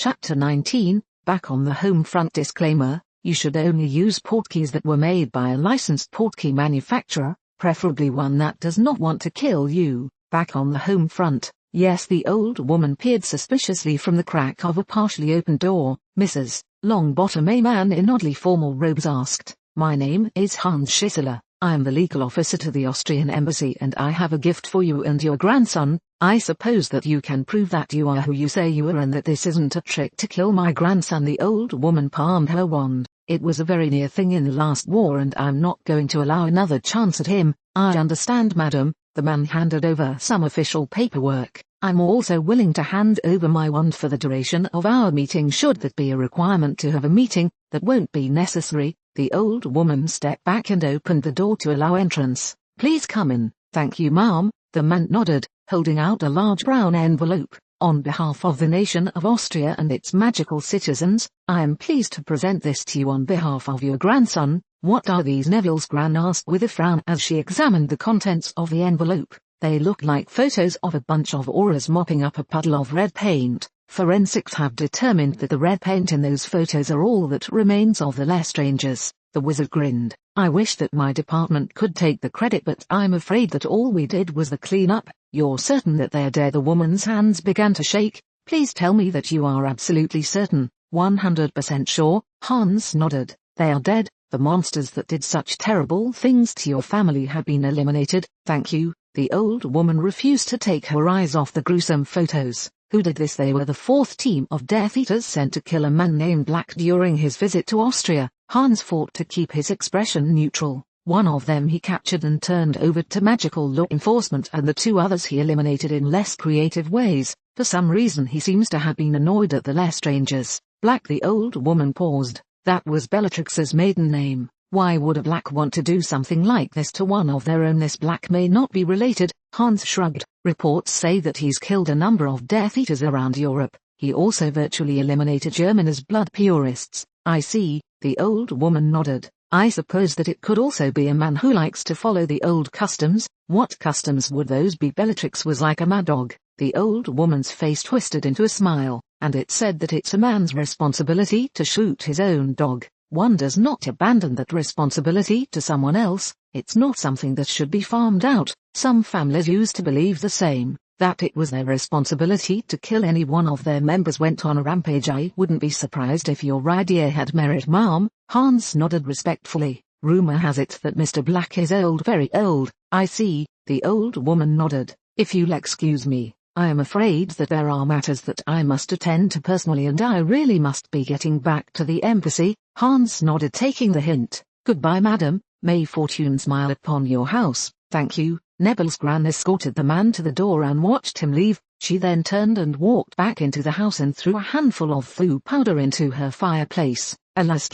Chapter 19, Back on the Home Front. Disclaimer: you should only use portkeys that were made by a licensed portkey manufacturer, preferably one that does not want to kill you. Back on the home front. Yes, the old woman peered suspiciously from the crack of a partially open door. Mrs. Longbottom, a man in oddly formal robes, asked. My name is Hans Schisseler. I am the legal officer to the Austrian embassy and I have a gift for you and your grandson. I suppose that you can prove that you are who you say you are and that this isn't a trick to kill my grandson. The old woman palmed her wand. It was a very near thing in the last war and I'm not going to allow another chance at him. I understand, madam. The man handed over some official paperwork. I'm also willing to hand over my wand for the duration of our meeting should that be a requirement to have a meeting. That won't be necessary. The old woman stepped back and opened the door to allow entrance. Please come in. Thank you, ma'am. The man nodded, holding out a large brown envelope. On behalf of the nation of Austria and its magical citizens, I am pleased to present this to you on behalf of your grandson. What are these? Neville's gran asked with a frown as she examined the contents of the envelope. They look like photos of a bunch of auras mopping up a puddle of red paint. Forensics have determined that the red paint in those photos are all that remains of the Lestrangers. The wizard grinned. I wish that my department could take the credit, but I'm afraid that all we did was the cleanup. You're certain that they're dead? The woman's hands began to shake. Please tell me that you are absolutely certain. 100% sure. Hans nodded. They are dead. The monsters that did such terrible things to your family have been eliminated. Thank you. The old woman refused to take her eyes off the gruesome photos. Who did this? They were the fourth team of Death Eaters sent to kill a man named Black during his visit to Austria. Hans fought to keep his expression neutral. One of them he captured and turned over to magical law enforcement, and the two others he eliminated in less creative ways. For some reason he seems to have been annoyed at the Lestrangers. Black. The old woman paused. That was Bellatrix's maiden name. Why would a Black want to do something like this to one of their own? This Black may not be related. Hans shrugged. Reports say that he's killed a number of Death Eaters around Europe. He also virtually eliminated German as blood purists. I see. The old woman nodded. I suppose that it could also be a man who likes to follow the old customs. What customs would those be? Bellatrix was like a mad dog. The old woman's face twisted into a smile. And it said that it's a man's responsibility to shoot his own dog. One does not abandon that responsibility to someone else. It's not something that should be farmed out. Some families used to believe the same, that it was their responsibility to kill any one of their members went on a rampage. I wouldn't be surprised if your idea had merit, ma'am. Hans nodded respectfully. Rumor has it that Mr. Black is old, very old. I see. The old woman nodded. If you'll excuse me, I am afraid that there are matters that I must attend to personally and I really must be getting back to the embassy. Hans nodded, taking the hint. Goodbye, madam. May fortune smile upon your house. Thank you. Neville's gran escorted the man to the door and watched him leave. She then turned and walked back into the house and threw a handful of foo powder into her fireplace. Alas,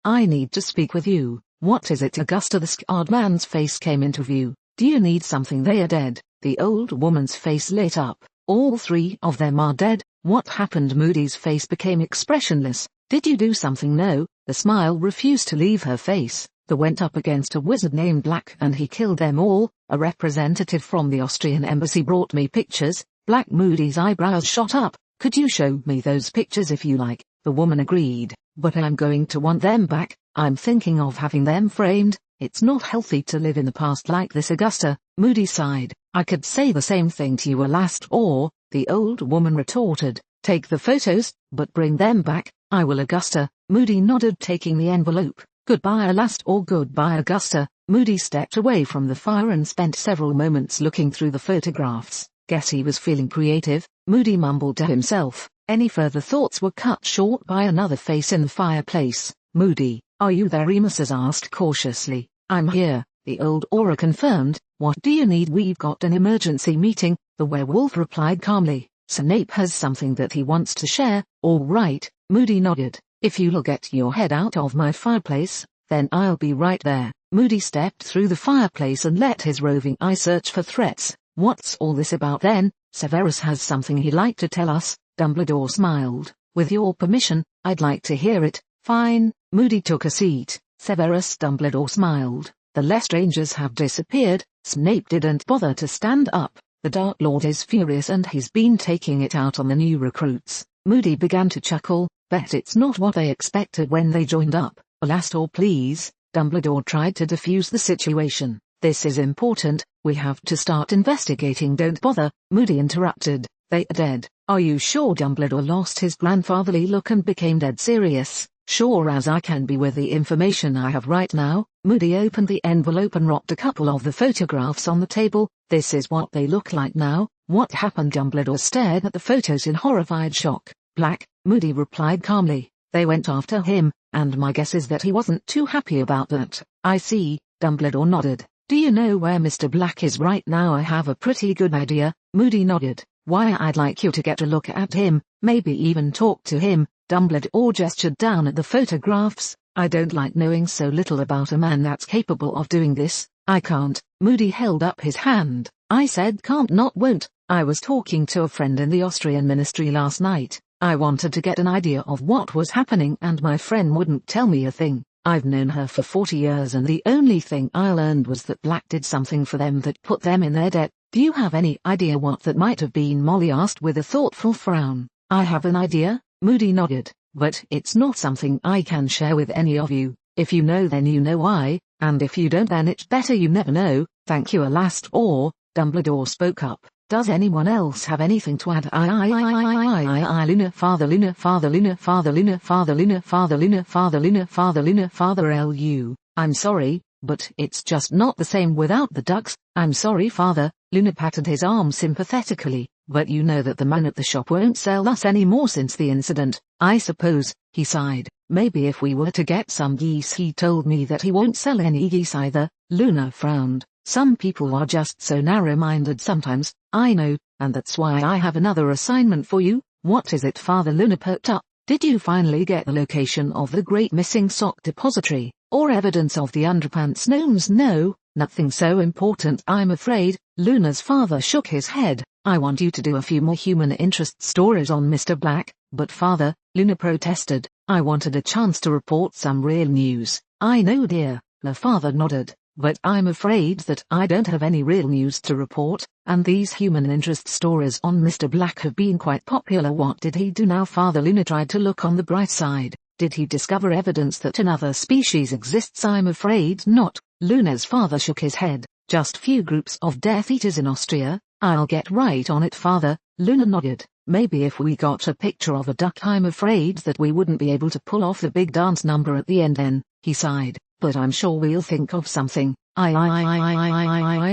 I need to speak with you. What is it, Augusta? The scarred man's face came into view. Do you need something? They are dead. The old woman's face lit up. All three of them are dead. What happened? Moody's face became expressionless. Did you do something? No. The smile refused to leave her face. They went up against a wizard named Black and he killed them all. A representative from the Austrian embassy brought me pictures. Black. Moody's eyebrows shot up. Could you show me those pictures if you like? The woman agreed. But I'm going to want them back. I'm thinking of having them framed. It's not healthy to live in the past like this, Augusta. Moody sighed. I could say the same thing to you, alas, the old woman retorted. Take the photos, but bring them back. I will, Augusta. Moody nodded, taking the envelope. Goodbye, alas, goodbye, Augusta. Moody stepped away from the fire and spent several moments looking through the photographs. Guess he was feeling creative. Moody mumbled to himself. Any further thoughts were cut short by another face in the fireplace. Moody, are you there? Mrs. asked cautiously. I'm here, the old aura confirmed. What do you need? We've got an emergency meeting, the werewolf replied calmly. Snape has something that he wants to share. All right. Moody nodded. If you'll get your head out of my fireplace, then I'll be right there. Moody stepped through the fireplace and let his roving eye search for threats. What's all this about then? Severus has something he'd like to tell us. Dumbledore smiled. With your permission, I'd like to hear it. Fine. Moody took a seat. Severus. Dumbledore smiled. The Lestrangers have disappeared. Snape didn't bother to stand up. The Dark Lord is furious and he's been taking it out on the new recruits. Moody began to chuckle. Bet it's not what they expected when they joined up. Alastor, please. Dumbledore tried to defuse the situation. This is important, we have to start investigating. Don't bother, Moody interrupted. They are dead. Are you sure? Dumbledore lost his grandfatherly look and became dead serious. Sure as I can be with the information I have right now. Moody opened the envelope and rocked a couple of the photographs on the table. This is what they look like now. What happened? Dumbledore stared at the photos in horrified shock. Black, Moody replied calmly. They went after him, and my guess is that he wasn't too happy about that. I see, Dumbledore nodded. Do you know where Mr. Black is right now? I have a pretty good idea. Moody nodded. Why, I'd like you to get a look at him, maybe even talk to him. Dumbledore gestured down at the photographs. I don't like knowing so little about a man that's capable of doing this. I can't. Moody held up his hand. I said can't, not won't. I was talking to a friend in the Austrian ministry last night. I wanted to get an idea of what was happening and my friend wouldn't tell me a thing. I've known her for 40 years and the only thing I learned was that Black did something for them that put them in their debt. Do you have any idea what that might have been? Molly asked with a thoughtful frown. I have an idea, Moody nodded, but it's not something I can share with any of you. If you know then you know why, and if you don't then it's better you never know. Thank you, Alastor. Dumbledore spoke up. Does anyone else have anything to add? Luna father Luna father Luna father Luna father Luna father Luna father Luna father Luna father Lu. I'm sorry, but it's just not the same without the ducks. I'm sorry father. Luna patted his arm sympathetically, but you know that the man at the shop won't sell us any more since the incident. I suppose, he sighed. Maybe if we were to get some geese. He told me that he won't sell any geese either. Luna frowned. Some people are just so narrow-minded sometimes. I know, and that's why I have another assignment for you. What is it? Father Luna perked up. Did you finally get the location of the great missing sock depository, or evidence of the underpants gnomes? No, nothing so important I'm afraid. Luna's father shook his head. I want you to do a few more human interest stories on Mr. Black. But father, Luna protested, I wanted a chance to report some real news. I know dear, her father nodded. But I'm afraid that I don't have any real news to report, and these human interest stories on Mr. Black have been quite popular. What did he do now? Father Luna tried to look on the bright side. Did he discover evidence that another species exists? I'm afraid not. Luna's father shook his head. Just few groups of Death Eaters in Austria. I'll get right on it father. Luna nodded. Maybe if we got a picture of a duck. I'm afraid that we wouldn't be able to pull off the big dance number at the end then, he sighed. But I'm sure we'll think of something. I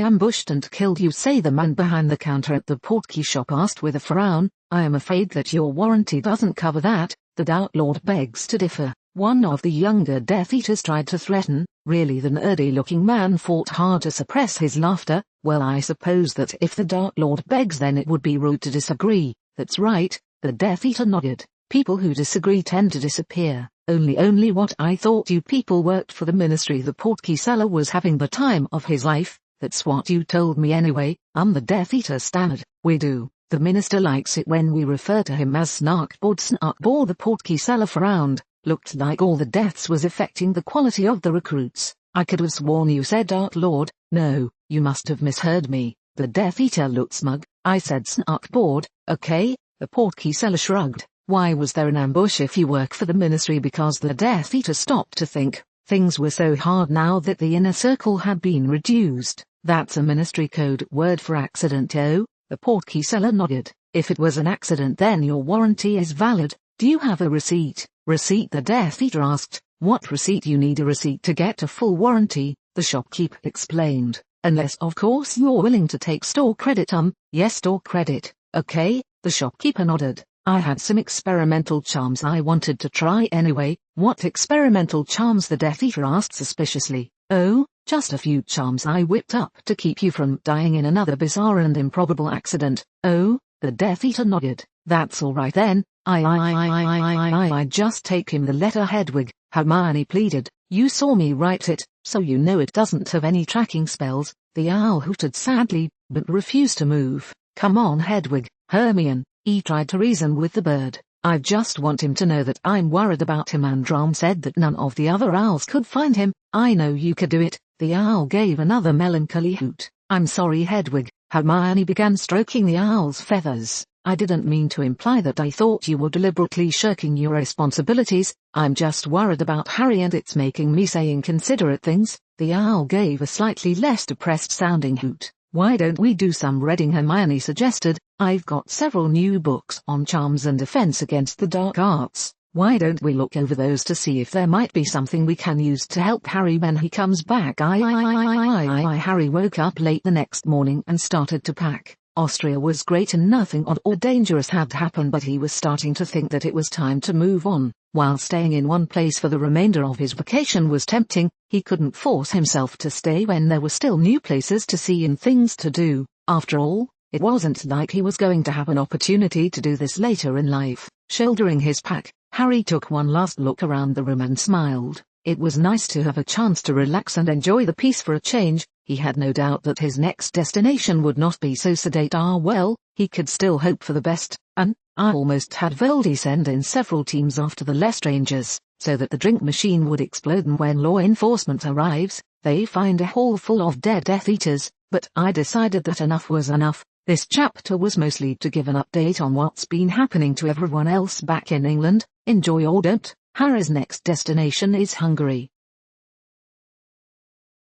ambushed and killed you, say the man behind the counter at the portkey shop asked with a frown. I am afraid that your warranty doesn't cover that. The Dark Lord begs to differ. One of the younger Death Eaters tried to threaten. Really the nerdy-looking man fought hard to suppress his laughter. Well, I suppose that if the Dark Lord begs then it would be rude to disagree. That's right, the Death Eater nodded. People who disagree tend to disappear. Only what I thought you people worked for the ministry. The portkey seller was having the time of his life. That's what you told me anyway. The Death Eater stammered. We do. The minister likes it when we refer to him as Snarkboard. Snarkboard. The portkey seller frowned. Looked like all the deaths was affecting the quality of the recruits. I could have sworn you said Dark Lord. No, you must have misheard me. The Death Eater looked smug. I said Snarkboard. Okay. The portkey seller shrugged. Why was there an ambush if you work for the ministry? Because the Death Eater stopped to think. Things were so hard now that the inner circle had been reduced. That's a ministry code word for accident. Oh, the portkey seller nodded. If it was an accident then your warranty is valid. Do you have a receipt? Receipt? The Death Eater asked. What receipt? You need a receipt to get a full warranty, the shopkeeper explained. Unless of course you're willing to take store credit. Yes, store credit. Okay, the shopkeeper nodded. I had some experimental charms I wanted to try anyway. What experimental charms? The Death Eater asked suspiciously. Oh, just a few charms I whipped up to keep you from dying in another bizarre and improbable accident. Oh, the Death Eater nodded. That's all right then. I just take him the letter Hedwig, Hermione pleaded. You saw me write it, so you know it doesn't have any tracking spells. The owl hooted sadly, but refused to move. Come on Hedwig, Hermione. He tried to reason with the bird. I just want him to know that I'm worried about him. Androm said that none of the other owls could find him. I know you could do it. The owl gave another melancholy hoot. I'm sorry Hedwig, Hermione began stroking the owl's feathers. I didn't mean to imply that I thought you were deliberately shirking your responsibilities. I'm just worried about Harry and it's making me say inconsiderate things. The owl gave a slightly less depressed sounding hoot. Why don't we do some reading? Hermione suggested. I've got several new books on charms and defense against the dark arts. Why don't we look over those to see if there might be something we can use to help Harry when he comes back? Harry woke up late the next morning and started to pack. Austria was great and nothing odd or dangerous had happened, but he was starting to think that it was time to move on. While staying in one place for the remainder of his vacation was tempting, he couldn't force himself to stay when there were still new places to see and things to do. After all, it wasn't like he was going to have an opportunity to do this later in life. Shouldering his pack, Harry took one last look around the room and smiled. It was nice to have a chance to relax and enjoy the peace for a change. He had no doubt that his next destination would not be so sedate. Well, he could still hope for the best, and I almost had Voldy send in several teams after the Lestrangers, so that the drink machine would explode and when law enforcement arrives, they find a hall full of dead Death Eaters, but I decided that enough was enough. This chapter was mostly to give an update on what's been happening to everyone else back in England. Enjoy or don't. Harry's next destination is Hungary.